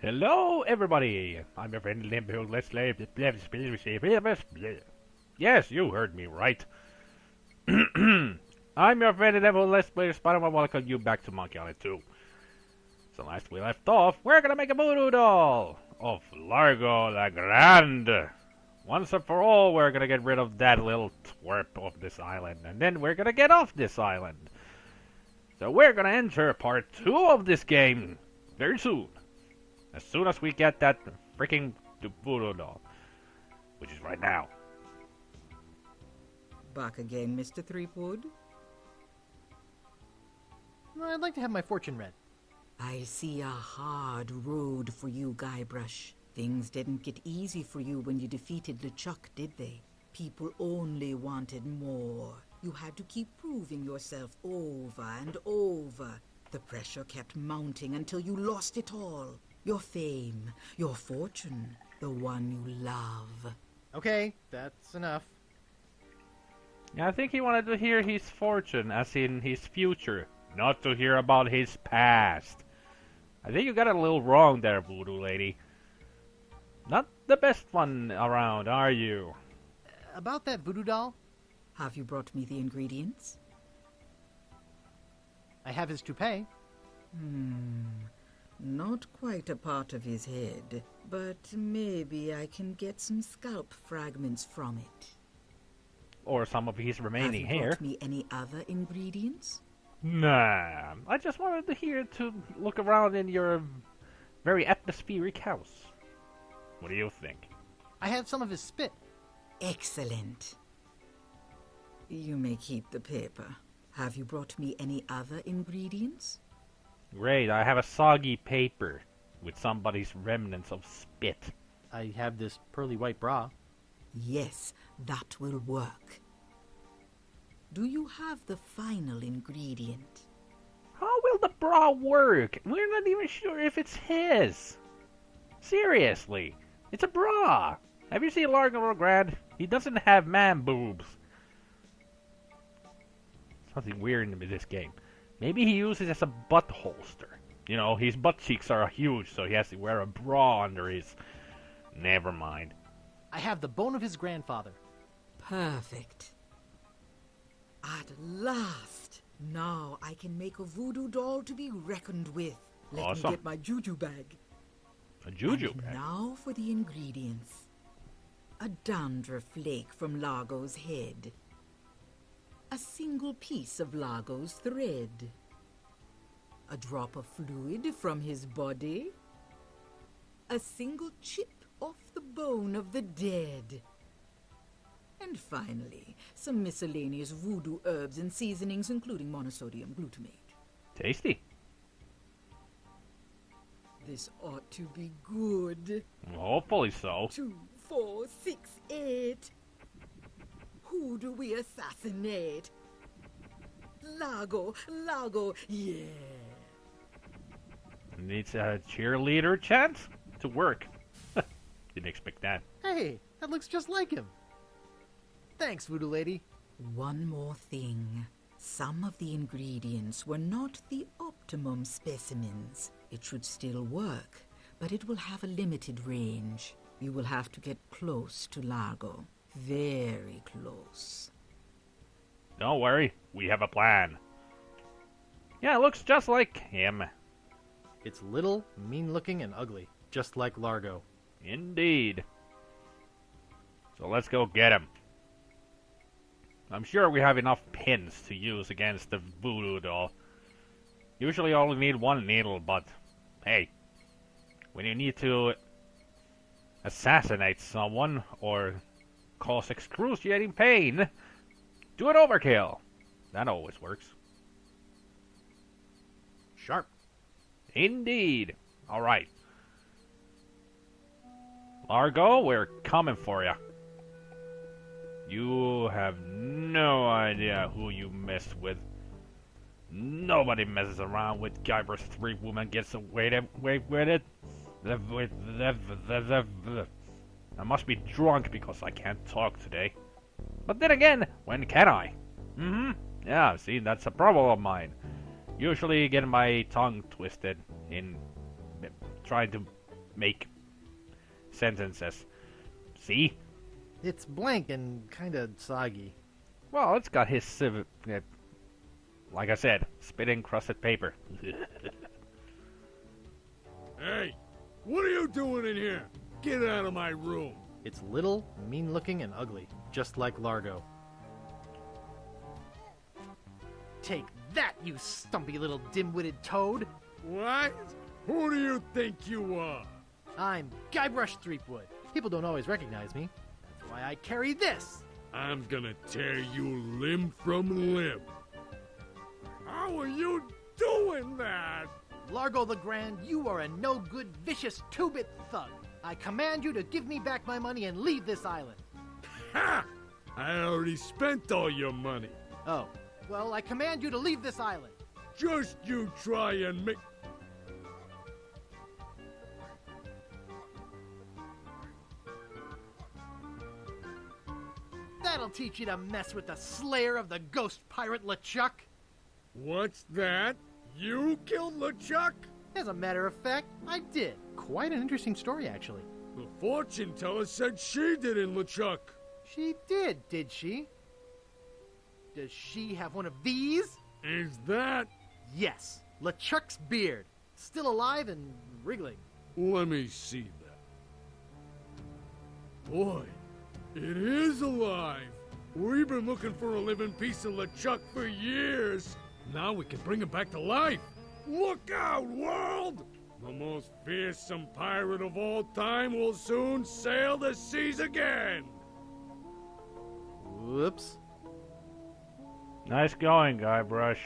Hello, everybody. I'm your friend Limbo. Let's play. Yes, you heard me right. I'm your friend Limbo. Let's play Spider-Man. Welcome you back to Monkey Island 2. So last we left off, we're gonna make a voodoo doll of Largo LaGrande. Once and for all, we're gonna get rid of that little twerp of this island, and then we're gonna get off this island. So we're gonna enter part 2 of this game very soon. As soon as we get that freaking voodoo doll, which is right now. Back again, Mr. Threepwood? I'd like to have my fortune read. I see a hard road for you, Guybrush. Things didn't get easy for you when you defeated LeChuck, did they? People only wanted more. You had to keep proving yourself over and over. The pressure kept mounting until you lost it all. Your fame, your fortune, the one you love. Okay, that's enough. Yeah, I think he wanted to hear his fortune, as in his future, not to hear about his past. I think you got it a little wrong there, voodoo lady. Not the best one around, are you? About that voodoo doll, Have you brought me the ingredients? I have his toupee. Not quite a part of his head, but maybe I can get some scalp fragments from it. Or some of his remaining Have you hair. brought me any other ingredients? Nah, I just wanted to hear to look around in your very atmospheric house. What do you think? I have some of his spit. Excellent. You may keep the paper. Have you brought me any other ingredients? Great, I have a soggy paper with somebody's remnants of spit. I have this pearly white bra. Yes, that will work. Do you have the final ingredient? How will the bra work? We're not even sure if it's his. Seriously, it's a bra. Have you seen Largo LaGrande? He doesn't have man boobs. Something weird in this game. Maybe he uses it as a butt holster. You know, his butt cheeks are huge, so he has to wear a bra under his... Never mind. I have the bone of his grandfather. Perfect. At last! Now I can make a voodoo doll to be reckoned with. Let Awesome. me get my juju bag. A juju And bag. now for the ingredients. A dandruff flake from Largo's head. A single piece of Largo's thread. A drop of fluid from his body. A single chip off the bone of the dead. And finally, some miscellaneous voodoo herbs and seasonings, including monosodium glutamate. Tasty. This ought to be good. Hopefully so. 2, 4, 6, 8. Who do we assassinate? Largo, yeah. Needs a cheerleader chance to work. Didn't expect that. Hey, that looks just like him. Thanks, voodoo lady. One more thing. Some of the ingredients were not the optimum specimens. It should still work, but it will have a limited range. You will have to get close to Largo. Very close. Don't worry, we have a plan. Yeah, it looks just like him. It's little, mean-looking, and ugly, just like Largo. Indeed. So let's go get him. I'm sure we have enough pins to use against the voodoo doll. Usually only need one needle, but hey, when you need to assassinate someone or cause excruciating pain, do an overkill. That always works. Sharp. Indeed. Alright. Largo, we're coming for you. You have no idea who you messed with. Nobody messes around with Guybrush 3 woman gets away with it. I must be drunk because I can't talk today. But then again, when can I? Yeah, see, that's a problem of mine. Usually getting my tongue twisted in trying to make sentences. See? It's blank and kinda soggy. Well, it's got his like I said, spit-encrusted paper. Hey, what are you doing in here? Get out of my room. It's little, mean-looking, and ugly, just like Largo. Take that, you stumpy little dim-witted toad! What? Who do you think you are? I'm Guybrush Threepwood. People don't always recognize me. That's why I carry this! I'm gonna tear you limb from limb. How are you doing that? Largo LaGrande, you are a no-good, vicious two-bit thug. I command you to give me back my money and leave this island. Ha! I already spent all your money. Oh, well, I command you to leave this island. Just you try and make... That'll teach you to mess with the slayer of the ghost pirate LeChuck. What's that? You killed LeChuck? As a matter of fact, I did. Quite an interesting story, actually. The fortune teller said she did in LeChuck. She did she? Does she have one of these? Is that... Yes, LeChuck's beard. Still alive and wriggling. Let me see that. Boy, it is alive. We've been looking for a living piece of LeChuck for years. Now we can bring him back to life. Look out, world! The most fearsome pirate of all time will soon sail the seas again. Whoops. Nice going, Guybrush.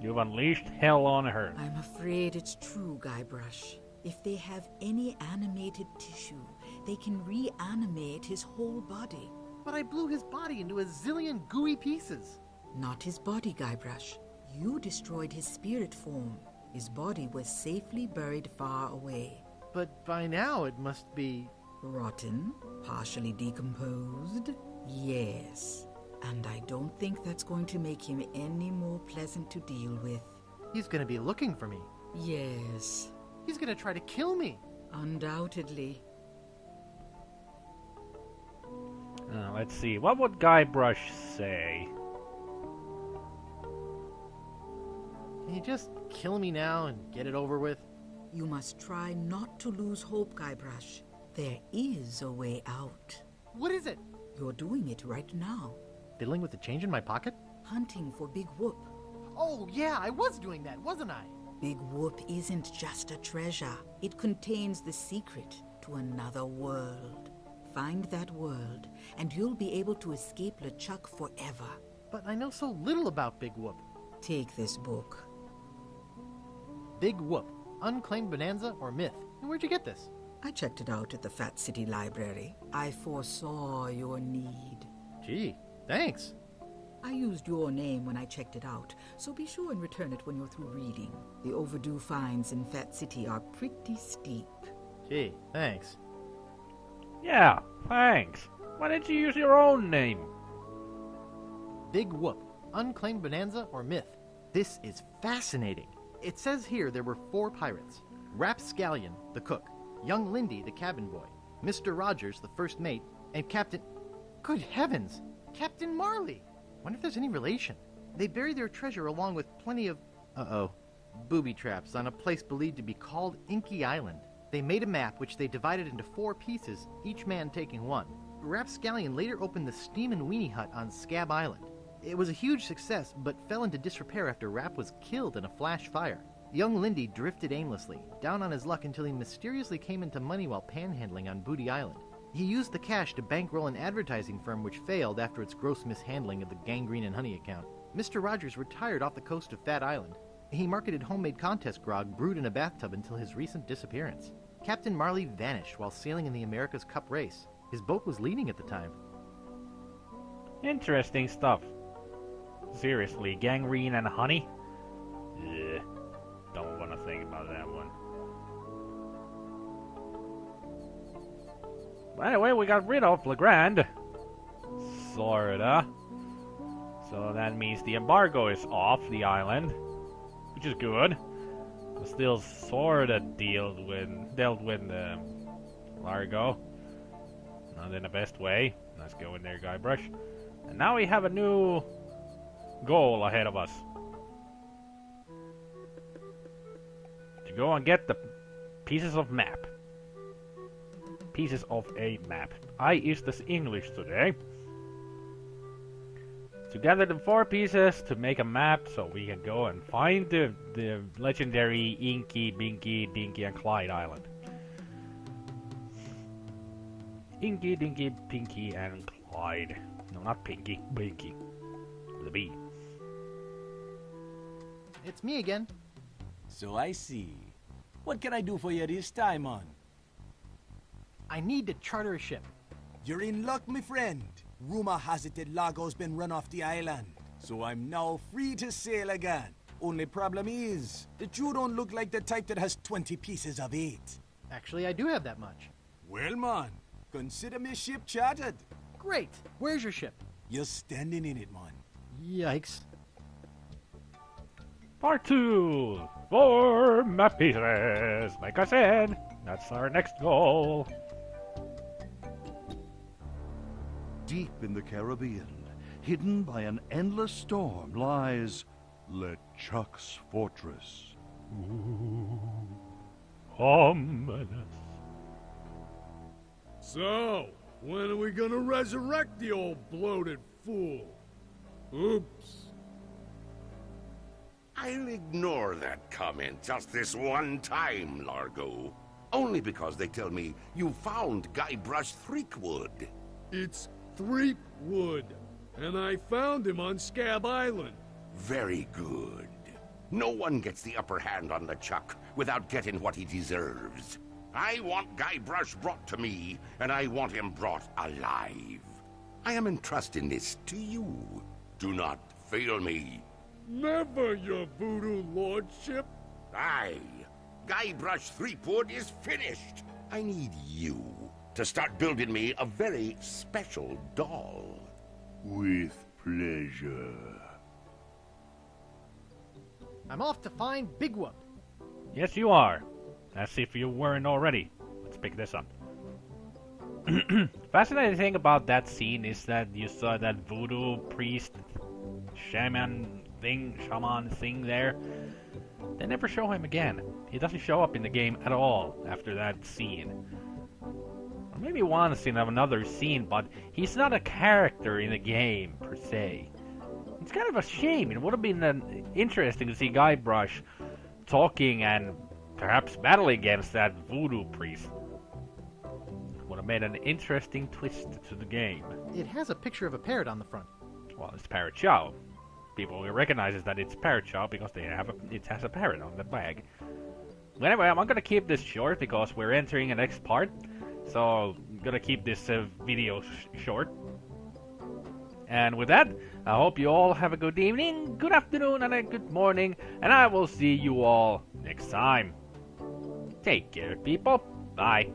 You've unleashed hell on her. I'm afraid it's true, Guybrush. If they have any animated tissue, they can reanimate his whole body. But I blew his body into a zillion gooey pieces. Not his body, Guybrush. You destroyed his spirit form. His body was safely buried far away. But by now it must be... Rotten? Partially decomposed? Yes. And I don't think that's going to make him any more pleasant to deal with. He's gonna be looking for me. Yes. He's gonna try to kill me. Undoubtedly. Let's see. What would Guybrush say? Can you just kill me now and get it over with? You must try not to lose hope, Guybrush. There is a way out. What is it? You're doing it right now. Fiddling with the change in my pocket? Hunting for Big Whoop. Oh, yeah, I was doing that, wasn't I? Big Whoop isn't just a treasure. It contains the secret to another world. Find that world, and you'll be able to escape LeChuck forever. But I know so little about Big Whoop. Take this book. Big Whoop, Unclaimed Bonanza or Myth. And where'd you get this? I checked it out at the Fat City Library. I foresaw your need. Gee, thanks. I used your name when I checked it out, so be sure and return it when you're through reading. The overdue fines in Fat City are pretty steep. Gee, thanks. Yeah, thanks. Why didn't you use your own name? Big Whoop, Unclaimed Bonanza or Myth. This is fascinating. It says here there were 4 pirates. Rapscallion, the cook, young Lindy, the cabin boy, Mr. Rogers, the first mate, and Captain... Good heavens! Captain Marley! Wonder if there's any relation. They buried their treasure along with plenty of... booby traps on a place believed to be called Inky Island. They made a map which they divided into 4 pieces, each man taking one. Rapscallion later opened the Steam and Weenie Hut on Scabb Island. It was a huge success, but fell into disrepair after Rap was killed in a flash fire. Young Lindy drifted aimlessly, down on his luck until he mysteriously came into money while panhandling on Booty Island. He used the cash to bankroll an advertising firm which failed after its gross mishandling of the Gangrene and Honey account. Mr. Rogers retired off the coast of Fat Island. He marketed homemade contest grog brewed in a bathtub until his recent disappearance. Captain Marley vanished while sailing in the America's Cup race. His boat was leading at the time. Interesting stuff. Seriously, gangrene and honey? Ugh, don't want to think about that one. But anyway, we got rid of LaGrande. Sorta. So that means the embargo is off the island, which is good. Still sorta dealt with Largo. Not in the best way. Let's go in there, Guybrush. And now we have a new goal ahead of us. To go and get the pieces of map. Pieces of a map. I used this English today. To gather the 4 pieces to make a map so we can go and find the legendary Inky, Binky, Dinky, and Clyde Island. Inky, Dinky, Pinky, and Clyde. No, not Pinky, Binky. With a B. It's me again. So I see. What can I do for you this time, on? I need to charter a ship. You're in luck, my friend. Rumor has it that Largo's been run off the island, so I'm now free to sail again. Only problem is that you don't look like the type that has 20 pieces of it. Actually, I do have that much. Well, man, consider me ship chartered. Great. Where's your ship? You're standing in it, man. Yikes. Part 2! 4 map pieces! Like I said, that's our next goal. Deep in the Caribbean, hidden by an endless storm, lies LeChuck's fortress. Ooh, ominous. So, when are we gonna resurrect the old bloated fool? Oops. I'll ignore that comment just this one time, Largo. Only because they tell me you found Guybrush Threepwood. It's Threepwood, and I found him on Scabb Island. Very good. No one gets the upper hand on LeChuck without getting what he deserves. I want Guybrush brought to me, and I want him brought alive. I am entrusting this to you. Do not fail me. Never, your voodoo lordship. Aye. Guybrush Threepwood is finished. I need you to start building me a very special doll. With pleasure. I'm off to find Big Whoop. Yes, you are. As if you weren't already. Let's pick this up. Fascinating thing about that scene is that you saw that voodoo priest, shaman thing there. They never show him again. He doesn't show up in the game at all after that scene. Or maybe once in another scene, but he's not a character in the game per se. It's kind of a shame. It would have been interesting to see Guybrush talking and perhaps battling against that voodoo priest. Would have made an interesting twist to the game. It has a picture of a parrot on the front. Well, it's Parrot Chow. People will recognize that it's Parrot Chow because it has a parrot on the bag. But anyway, I'm gonna keep this short because we're entering the next part. So I'm gonna keep this video short. And with that, I hope you all have a good evening, good afternoon, and a good morning. And I will see you all next time. Take care, people. Bye.